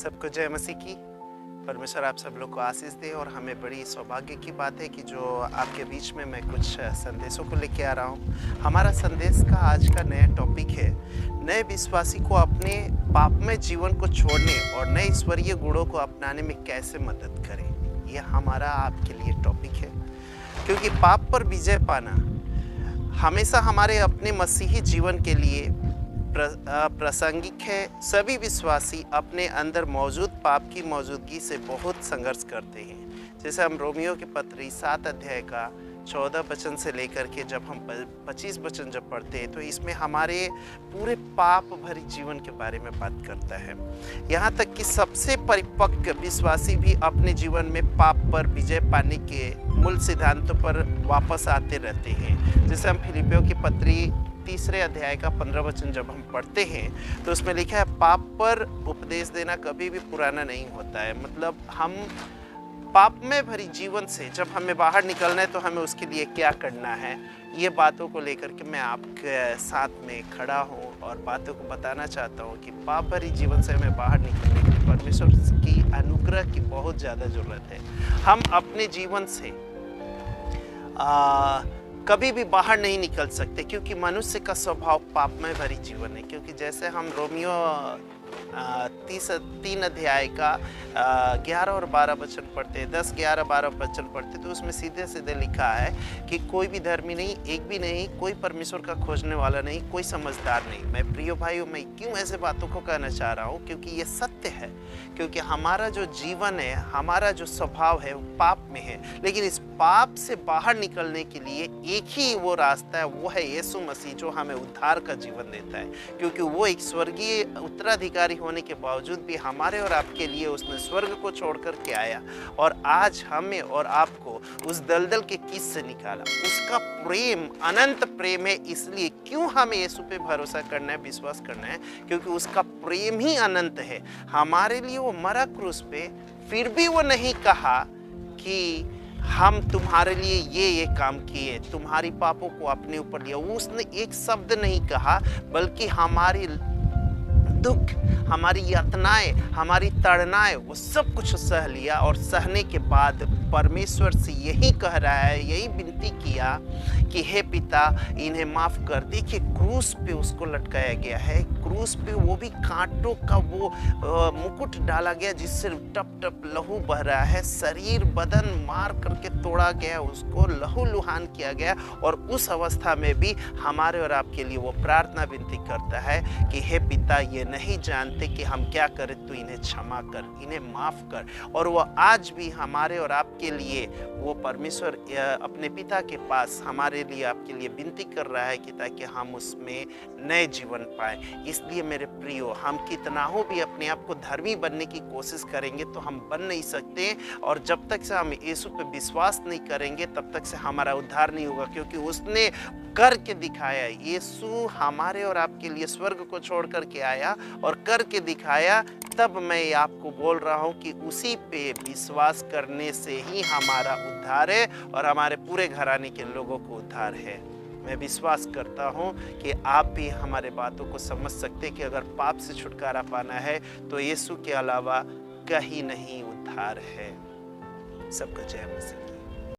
सबको जय मसीह की। परमेश्वर आप सब लोग को आशीष दे और हमें बड़ी सौभाग्य की बात है कि जो आपके बीच में मैं कुछ संदेशों को लेके आ रहा हूँ। हमारा संदेश का आज का नया टॉपिक है, नए विश्वासी को अपने पापमय जीवन को छोड़ने और नए ईश्वरीय गुणों को अपनाने में कैसे मदद करें। यह हमारा आपके लिए टॉपिक है, क्योंकि पाप पर विजय पाना हमेशा हमारे अपने मसीही जीवन के लिए प्रासंगिक है। सभी विश्वासी अपने अंदर मौजूद पाप की मौजूदगी से बहुत संघर्ष करते हैं। जैसे हम रोमियो के पत्री 7 अध्याय का 14 वचन से लेकर के जब हम 25 वचन जब पढ़ते हैं तो इसमें हमारे पूरे पाप भरी जीवन के बारे में बात करता है। यहाँ तक कि सबसे परिपक्व विश्वासी भी अपने जीवन में पाप पर विजय पाने के मूल सिद्धांतों पर वापस आते रहते हैं। जैसे हम फिलिपियों की पत्री 3 अध्याय का 15 वचन जब हम पढ़ते हैं तो उसमें लिखा है, पाप पर उपदेश देना कभी भी पुराना नहीं होता है। मतलब हम पाप में भरी जीवन से जब हमें बाहर निकलना है तो हमें उसके लिए क्या करना है, ये बातों को लेकर के मैं आपके साथ में खड़ा हूँ और बातों को बताना चाहता हूँ कि पाप भरी जीवन से हमें बाहर निकलने के लिए परमेश्वर की अनुग्रह की बहुत ज़्यादा ज़रूरत है। हम अपने जीवन से कभी भी बाहर नहीं निकल सकते, क्योंकि मनुष्य का स्वभाव पापमय भरी जीवन है। क्योंकि जैसे हम रोमियो 3 अध्याय का 11 और 12 वचन पढ़ते हैं, 10, 11, 12 वचन पढ़ते तो उसमें सीधे सीधे लिखा है कि कोई भी धर्मी नहीं, एक भी नहीं, कोई परमेश्वर का खोजने वाला नहीं, कोई समझदार नहीं। मैं प्रियो भाइयों, मैं क्यों ऐसे बातों को कहना चाह रहा हूँ, क्योंकि ये सत्य है। क्योंकि हमारा जो जीवन है, हमारा जो स्वभाव है वो पाप में है, लेकिन इस पाप से बाहर निकलने के लिए एक ही वो रास्ता है, वो है यीशु मसीह, जो हमें उद्धार का जीवन देता है। क्योंकि वो एक स्वर्गीय उत्तराधिकारी होने के बावजूद भी हमारे और आपके लिए उसने स्वर्ग को छोड़ कर के आया और आज हमें और आपको उस दलदल के किस से निकाला। उसका प्रेम अनंत प्रेम है, इसलिए क्यों हमें यीशु पे भरोसा करना है, विश्वास करना है, क्योंकि उसका प्रेम ही अनंत है। हमारे लिए वो मरा क्रूस पे, फिर भी वो नहीं कहा कि हम तुम्हारे लिए ये काम किए, तुम्हारी पापों को अपने ऊपर लिया। उसने एक शब्द नहीं कहा, बल्कि हमारी दुख, हमारी यातनाएं, हमारी ताड़नाएं, वो सब कुछ सह लिया। और सहने के बाद परमेश्वर से यही कह रहा है, यही विनती किया कि हे पिता, इन्हें माफ कर। देखिए, क्रूस पे उसको लटकाया गया है, क्रूस पे वो भी कांटों का वो मुकुट डाला गया जिससे टप टप लहू बह रहा है, शरीर बदन मार करके तोड़ा गया, उसको लहू लुहान किया गया। और उस अवस्था में भी हमारे और आपके लिए वो प्रार्थना विनती करता है कि हे पिता, ये नहीं जानते कि हम क्या करें, तो इन्हें क्षमा कर, इन्हें माफ कर। और वो आज भी हमारे और आपके लिए, वो परमेश्वर अपने पिता के पास हमारे लिए, आपके लिए विनती कर रहा है कि ताकि हम उसमें नए जीवन पाए। इसलिए मेरे प्रियो, हम कितना हो भी अपने आप को धर्मी बनने की कोशिश करेंगे तो हम बन नहीं सकते। और जब तक से हम यीशु पे विश्वास नहीं करेंगे तब तक से हमारा उद्धार नहीं होगा, क्योंकि उसने करके दिखाया। यीशु हमारे और आपके लिए स्वर्ग को छोड़ करके आया और करके दिखाया। तब मैं आपको बोल रहा हूँ कि उसी पे विश्वास करने से ही हमारा उद्धार है और हमारे पूरे घराने के लोगों को उद्धार है। मैं विश्वास करता हूँ कि आप भी हमारे बातों को समझ सकते कि अगर पाप से छुटकारा पाना है तो यीशु के अलावा कहीं नहीं उद्धार है। सबको जय मसीह।